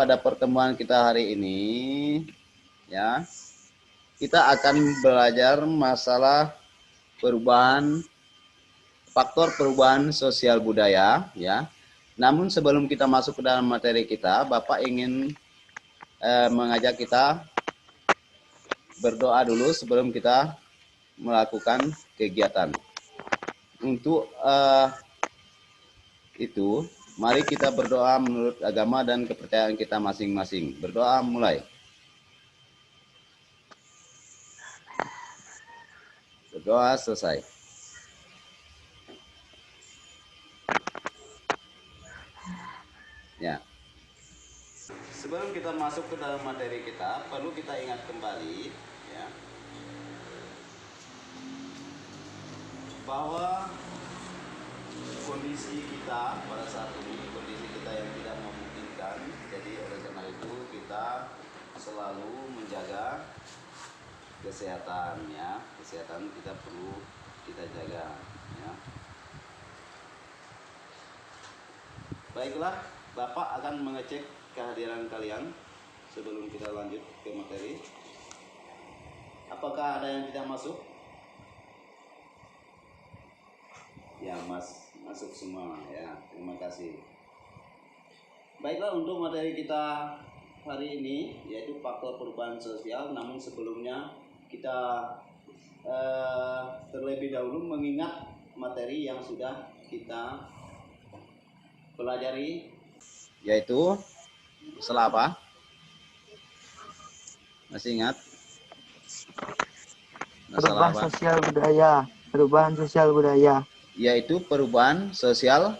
pada pertemuan kita hari ini, ya, kita akan belajar masalah faktor perubahan sosial budaya, ya. Namun sebelum kita masuk ke dalam materi kita, Bapak ingin mengajak kita berdoa dulu sebelum kita melakukan kegiatan. Untuk itu, mari kita berdoa menurut agama dan kepercayaan kita masing-masing. Berdoa mulai. Berdoa selesai. Ya. Sebelum kita masuk ke dalam materi kita, perlu kita ingat kembali, ya, bahwa kondisi kita pada saat ini, kondisi kita yang tidak memungkinkan. Jadi oleh karena itu kita selalu menjaga kesehatan, ya. Kesehatan kita perlu kita jaga, ya. Baiklah, Bapak akan mengecek kehadiran kalian sebelum kita lanjut ke materi. Apakah ada yang tidak masuk? Ya, masuk semua, ya. Terima kasih. Baiklah, untuk materi kita hari ini yaitu faktor perubahan sosial. Namun sebelumnya kita terlebih dahulu mengingat materi yang sudah kita pelajari, yaitu masalah apa? Masih ingat? Masalah Perubahan sosial budaya. Perubahan sosial budaya. Yaitu perubahan sosial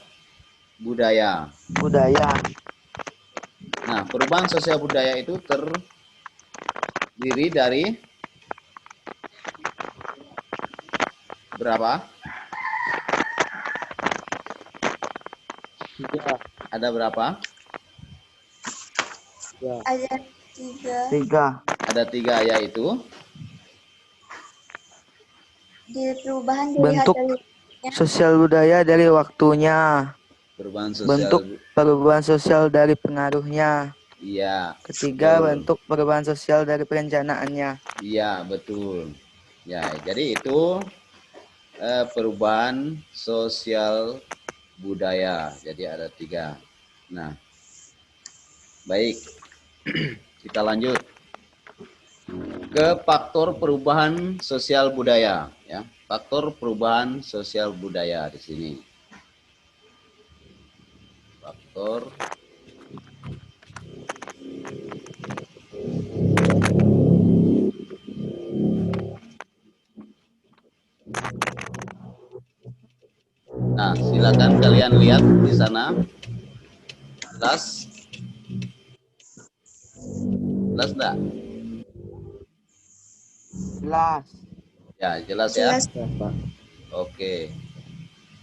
budaya. Nah, perubahan sosial budaya itu terdiri dari berapa? Ada berapa? Ada tiga. Ada tiga, yaitu Perubahan dari bentuk sosial budaya dari waktunya. Bentuk perubahan sosial dari pengaruhnya. Iya. Ketiga, betul. bentuk perubahan sosial dari perencanaannya. Iya, betul. Ya, jadi itu perubahan sosial budaya. Jadi ada tiga. Nah, baik. Kita lanjut ke faktor perubahan sosial budaya, ya. Faktor perubahan sosial budaya di sini. Faktor Nah, silakan kalian lihat di sana. Jelas? Jelas enggak? Jelas. Ya, jelas ya. Jelas. Oke.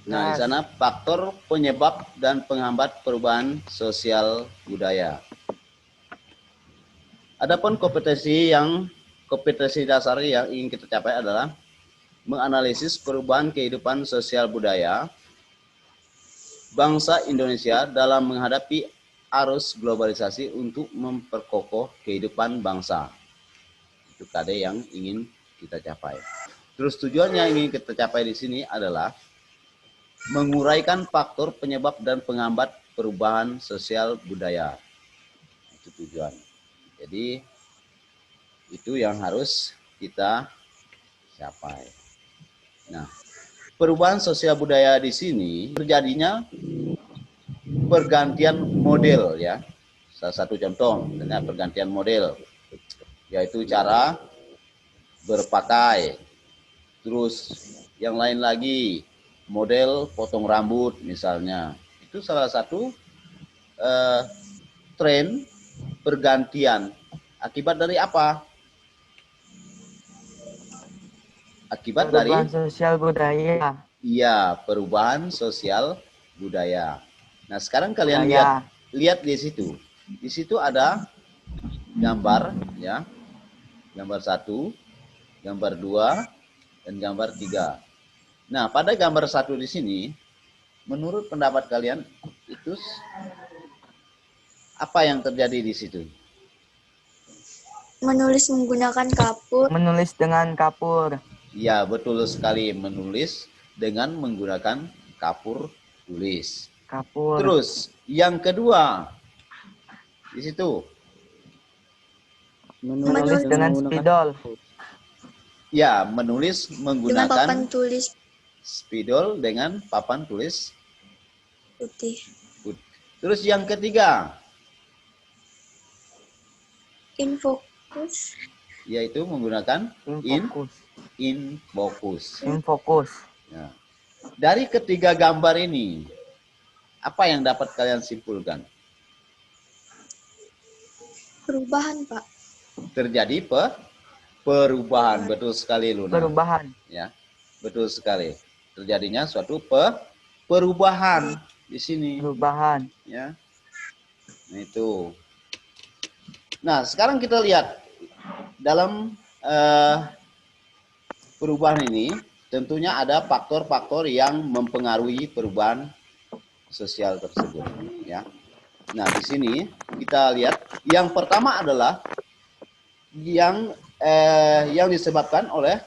Nah, di sana faktor penyebab dan penghambat perubahan sosial budaya. Adapun kompetensi dasar yang ingin kita capai adalah menganalisis perubahan kehidupan sosial budaya bangsa Indonesia dalam menghadapi arus globalisasi untuk memperkokoh kehidupan bangsa. Itu KD yang ingin kita capai. Terus tujuan yang ingin kita capai di sini adalah menguraikan faktor penyebab dan penghambat perubahan sosial budaya. Itu tujuan. Jadi itu yang harus kita capai. Nah, perubahan sosial budaya di sini terjadinya pergantian model, ya. Salah satu contoh dengan pergantian model yaitu cara berpakaian. Terus yang lain lagi model potong rambut misalnya. Itu salah satu tren pergantian. Akibat dari apa? Akibat dari perubahan sosial budaya. Iya, perubahan sosial budaya. Nah, sekarang kalian lihat di situ. Di situ ada gambar, ya. Gambar 1, gambar 2, dan gambar 3. Nah, pada gambar 1 di sini, menurut pendapat kalian itu Apa yang terjadi di situ? Menulis menggunakan kapur. Menulis dengan kapur. Ya, betul sekali, menulis dengan menggunakan kapur tulis. Kapur. Terus yang kedua di situ Menulis dengan spidol. ya, menulis Dengan menggunakan papan tulis spidol dengan papan tulis putih. Terus yang ketiga Infokus. yaitu menggunakan Infokus. infocus. Ya. Dari ketiga gambar ini, apa yang dapat kalian simpulkan? Perubahan, Pak. Terjadi perubahan, betul sekali Luna. Perubahan. Ya, betul sekali. Terjadinya suatu perubahan di sini. Perubahan. Ya, nah itu. Nah, sekarang kita lihat dalam perubahan ini tentunya ada faktor-faktor yang mempengaruhi perubahan sosial tersebut. Ya. Nah, di sini kita lihat yang pertama adalah yang disebabkan oleh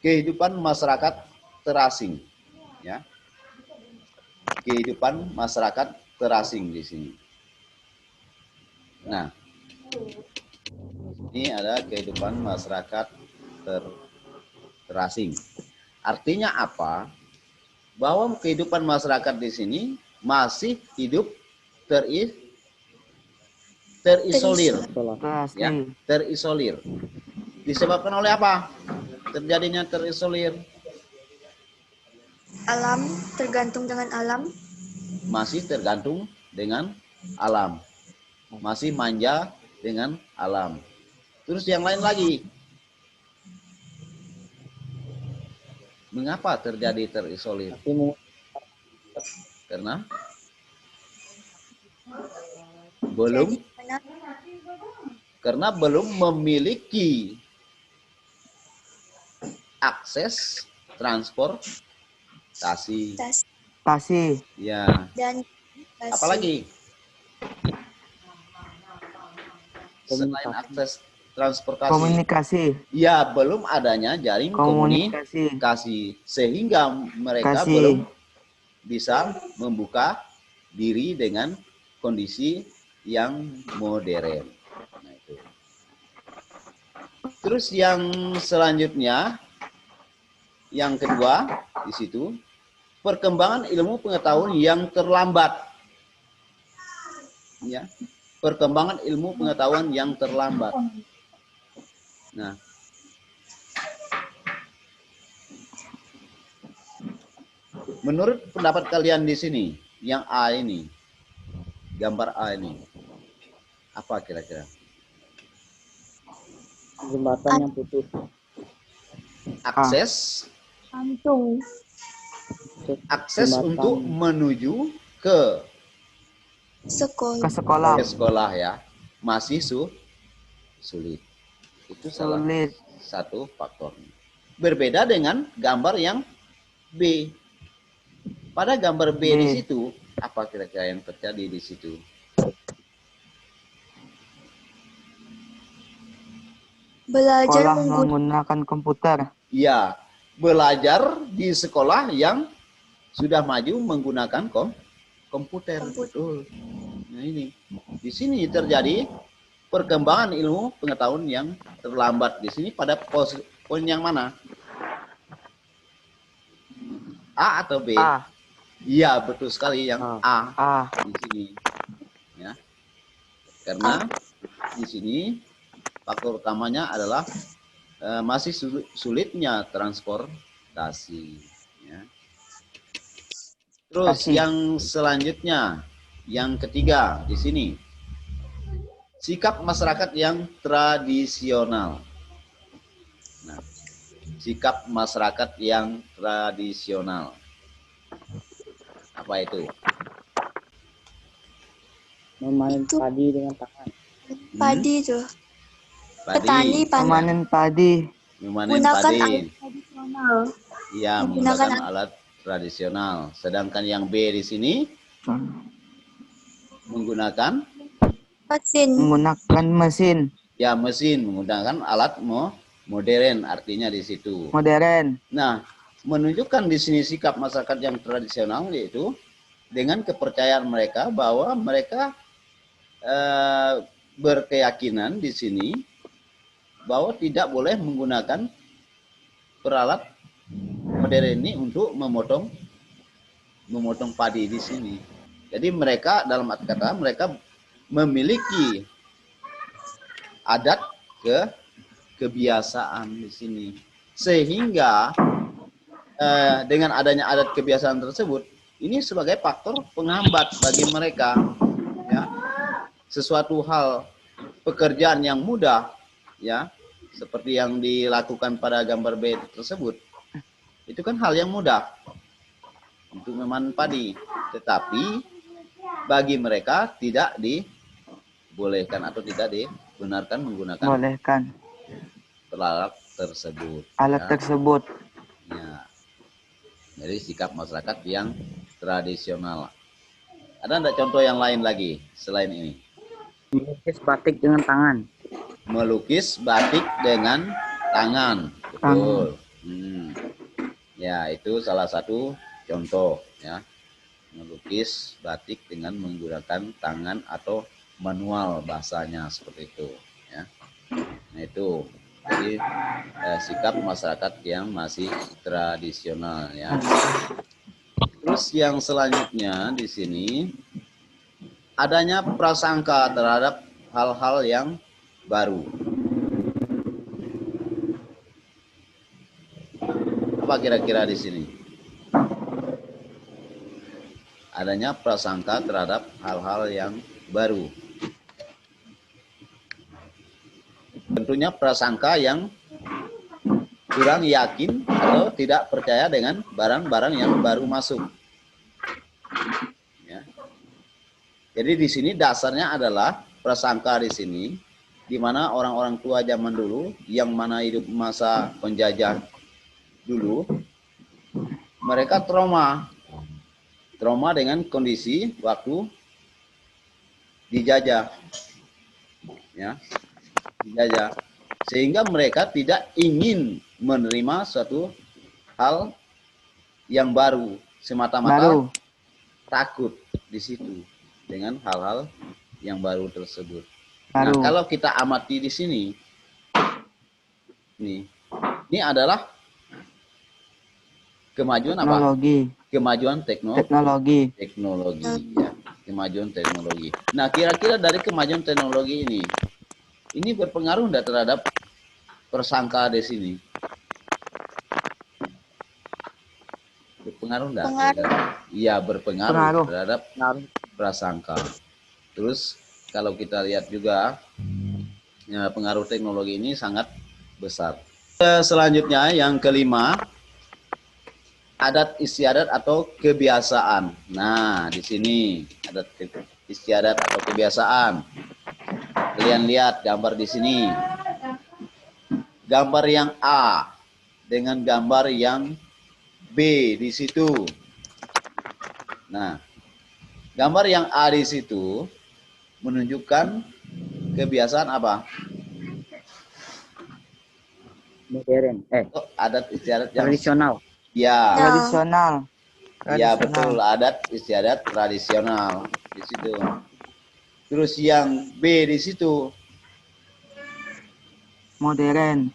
kehidupan masyarakat terasing. Ya. Kehidupan masyarakat terasing di sini. Nah, ini ada kehidupan masyarakat terasing. Artinya apa? Bahwa kehidupan masyarakat di sini masih hidup terisolir. Ya, terisolir. Disebabkan oleh apa? Terjadinya terisolir. Alam, tergantung dengan alam. Masih tergantung dengan alam. Masih manja dengan alam. Terus yang lain lagi. Mengapa terjadi terisolir? Karena belum memiliki akses transportasi. Ya. Dan apalagi selain akses transportasi, komunikasi. Ya, belum adanya jaring komunikasi sehingga mereka belum bisa membuka diri dengan kondisi yang modern. Nah, itu. Terus yang selanjutnya, yang kedua di situ, perkembangan ilmu pengetahuan yang terlambat. Ya, perkembangan ilmu pengetahuan yang terlambat. Nah, menurut pendapat kalian di sini, yang A ini, gambar A ini, apa kira-kira? Jembatan yang putus. Akses. Akses Jembatan. untuk menuju ke sekolah ya, masih sulit. Itu salah satu faktor. Berbeda dengan gambar yang B. Pada gambar B di situ, apa kira-kira yang terjadi di situ? Belajar menggunakan komputer. Ya, belajar di sekolah yang sudah maju menggunakan komputer. Betul. Nah, ini di sini terjadi perkembangan ilmu pengetahuan yang terlambat. Di sini pada poin yang mana? A atau B? A. Iya, betul sekali yang A. Di sini. Ya. Karena di sini faktor utamanya adalah masih sulitnya transportasi. Ya. Terus yang selanjutnya, yang ketiga di sini, sikap masyarakat yang tradisional. Nah, sikap masyarakat yang tradisional. Apa itu? Memanen padi dengan tangan. Padi itu. Petani memanen padi. Menggunakan alat tradisional. Iya, menggunakan alat tradisional. Sedangkan yang B di sini menggunakan Mesin. Menggunakan mesin. Ya, mesin menggunakan alat modern artinya di situ. Modern. Nah, menunjukkan di sini sikap masyarakat yang tradisional yaitu dengan kepercayaan mereka bahwa mereka berkeyakinan di sini bahwa tidak boleh menggunakan peralat modern ini untuk memotong padi di sini. Jadi mereka dalam arti kata mereka memiliki adat kebiasaan di sini. Sehingga dengan adanya adat kebiasaan tersebut ini sebagai faktor penghambat bagi mereka, ya. Sesuatu hal pekerjaan yang mudah, ya, seperti yang dilakukan pada gambar B tersebut, itu kan hal yang mudah untuk memanen padi, tetapi bagi mereka tidak dibolehkan atau tidak dibenarkan menggunakan alat tersebut. Alat tersebut. Ya. Jadi sikap masyarakat yang tradisional. Ada enggak contoh yang lain lagi selain ini? Melukis batik dengan tangan. Melukis batik dengan tangan, betul. Ya, itu salah satu contoh, ya. Melukis batik dengan menggunakan tangan atau manual bahasanya seperti itu, ya. Nah, itu jadi sikap masyarakat yang masih tradisional, ya. Terus yang selanjutnya di sini adanya prasangka terhadap hal-hal yang baru. Apa kira-kira di sini? Adanya prasangka terhadap hal-hal yang baru. Tentunya prasangka yang kurang yakin atau tidak percaya dengan barang-barang yang baru masuk. Ya. Jadi di sini dasarnya adalah prasangka di sini, di mana orang-orang tua zaman dulu yang mana hidup masa penjajah dulu, mereka trauma dengan kondisi waktu dijajah, ya, dijajah, sehingga mereka tidak ingin menerima suatu hal yang baru, semata-mata takut di situ dengan hal-hal yang baru tersebut. Nah, kalau kita amati di sini, ini adalah kemajuan teknologi. Apa? Kemajuan teknologi, ya, kemajuan teknologi. Nah, kira-kira dari kemajuan teknologi ini berpengaruh enggak terhadap prasangka di sini? Berpengaruh enggak? Iya, berpengaruh terhadap prasangka. Terus kalau kita lihat juga ya, pengaruh teknologi ini sangat besar. Selanjutnya yang kelima, adat istiadat atau kebiasaan. Nah, di sini adat istiadat atau kebiasaan. Kalian lihat gambar di sini. Gambar yang A dengan gambar yang B di situ. Nah, gambar yang A di situ menunjukkan kebiasaan apa? Modern. Adat istiadat yang tradisional. Ya. Tradisional. Ya, betul, adat istiadat tradisional di situ. Terus yang B di situ modern.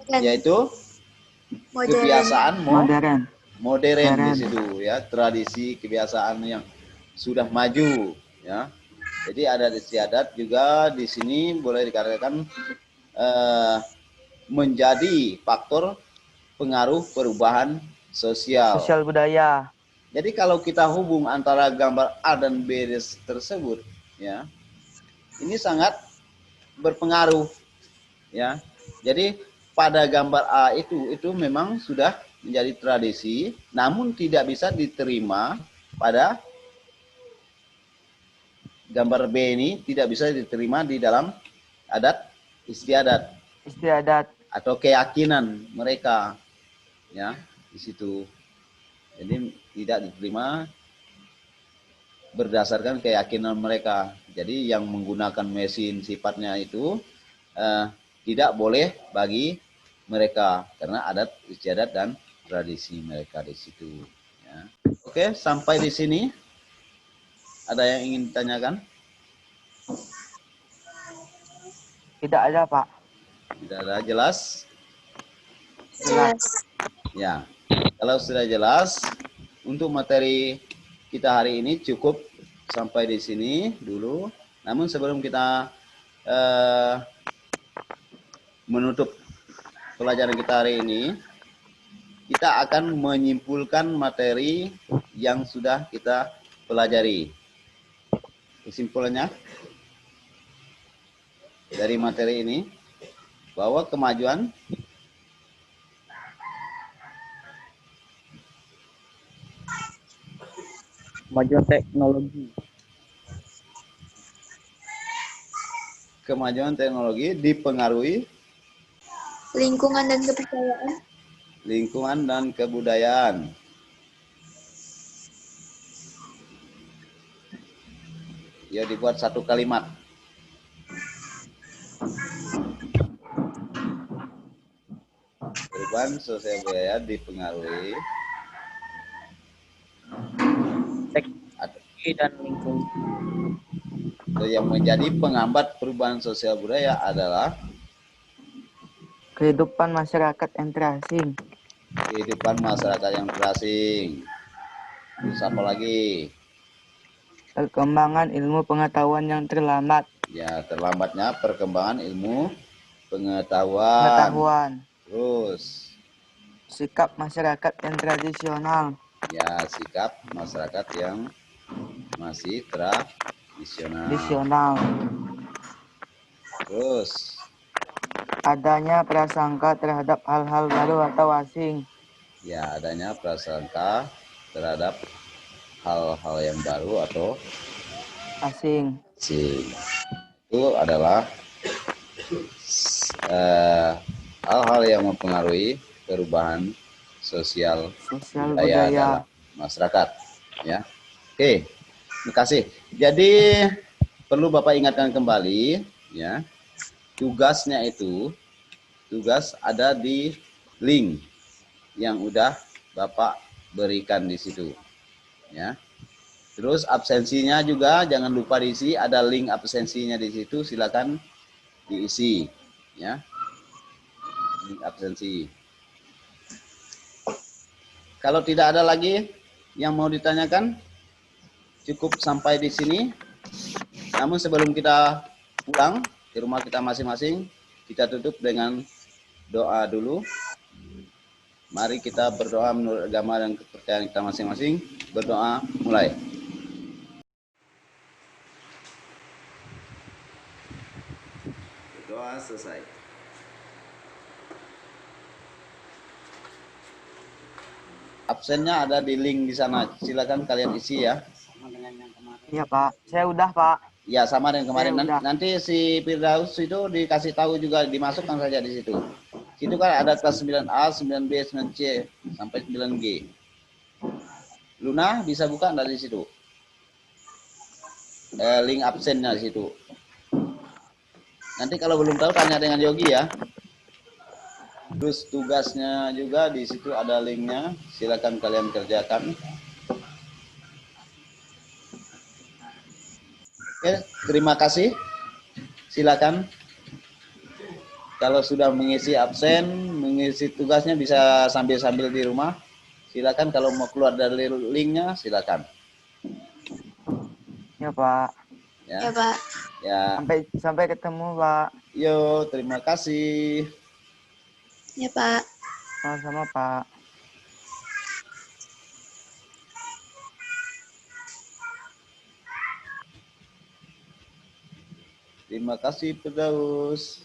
Yaitu kebiasaan modern di situ, ya, tradisi kebiasaan yang sudah maju, ya. Jadi adat istiadat juga di sini boleh dikatakan menjadi faktor pengaruh perubahan sosial budaya. Jadi kalau kita hubung antara gambar A dan B tersebut, ya, ini sangat berpengaruh, ya. Jadi pada gambar A itu memang sudah menjadi tradisi, namun tidak bisa diterima pada gambar B ini, tidak bisa diterima di dalam adat istiadat atau keyakinan mereka, ya, di situ. Jadi tidak diterima berdasarkan keyakinan mereka. Jadi yang menggunakan mesin sifatnya itu tidak boleh bagi mereka karena adat istiadat dan tradisi mereka di situ. Ya. Oke, sampai di sini. Ada yang ingin ditanyakan? Tidak ada, Pak. Tidak ada, jelas? Jelas. Ya, kalau sudah jelas, untuk materi kita hari ini cukup sampai di sini dulu. Namun sebelum kita menutup pelajaran kita hari ini, kita akan menyimpulkan materi yang sudah kita pelajari. Kesimpulannya dari materi ini, bahwa kemajuan teknologi dipengaruhi Lingkungan dan kepercayaan. lingkungan dan kebudayaan. Ya, dibuat satu kalimat. Perubahan sosial budaya dipengaruhi teknologi dan lingkungan. Yang menjadi penghambat perubahan sosial budaya adalah Kehidupan masyarakat yang terasing. kehidupan masyarakat yang terasing. Terus apa lagi? Perkembangan ilmu pengetahuan yang terlambat. Ya, terlambatnya perkembangan ilmu pengetahuan. Terus Sikap masyarakat yang tradisional. ya, sikap masyarakat yang masih tradisional. Terus Adanya prasangka terhadap hal-hal baru atau asing. ya, adanya prasangka terhadap hal-hal yang baru atau Asing. Itu adalah hal-hal yang mempengaruhi perubahan sosial budaya dalam masyarakat. Ya, oke, terima kasih. Jadi perlu Bapak ingatkan kembali, ya, tugas ada di link yang udah Bapak berikan di situ, ya. Terus absensinya juga jangan lupa diisi, ada link absensinya di situ, silakan diisi, ya. Link absensi. Kalau tidak ada lagi yang mau ditanyakan, cukup sampai di sini. Namun sebelum kita pulang ke rumah kita masing-masing, kita tutup dengan doa dulu. Mari kita berdoa menurut agama dan kepercayaan kita masing-masing. Berdoa, mulai. Doa selesai. Absennya ada di link di sana. Silakan kalian isi ya. Iya, Pak. Saya udah, Pak. Ya, sama dengan kemarin. Udah. Nanti si Firdaus itu dikasih tahu juga, dimasukkan saja di situ. Situ kan ada kelas 9A, 9B, 9C sampai 9G. Luna bisa buka dari situ. Link absennya di situ. Nanti kalau belum tahu tanya dengan Yogi ya. Terus tugasnya juga di situ ada linknya. Silakan kalian kerjakan. Oke, terima kasih. Silakan. Kalau sudah mengisi absen, mengisi tugasnya bisa sambil-sambil di rumah. Silakan kalau mau keluar dari linknya, silakan. Ya, Pak. Ya, Pak. Ya. Sampai ketemu, Pak. Yo, terima kasih. Ya, Pak. Sama-sama, Pak. Terima kasih, Firdaus.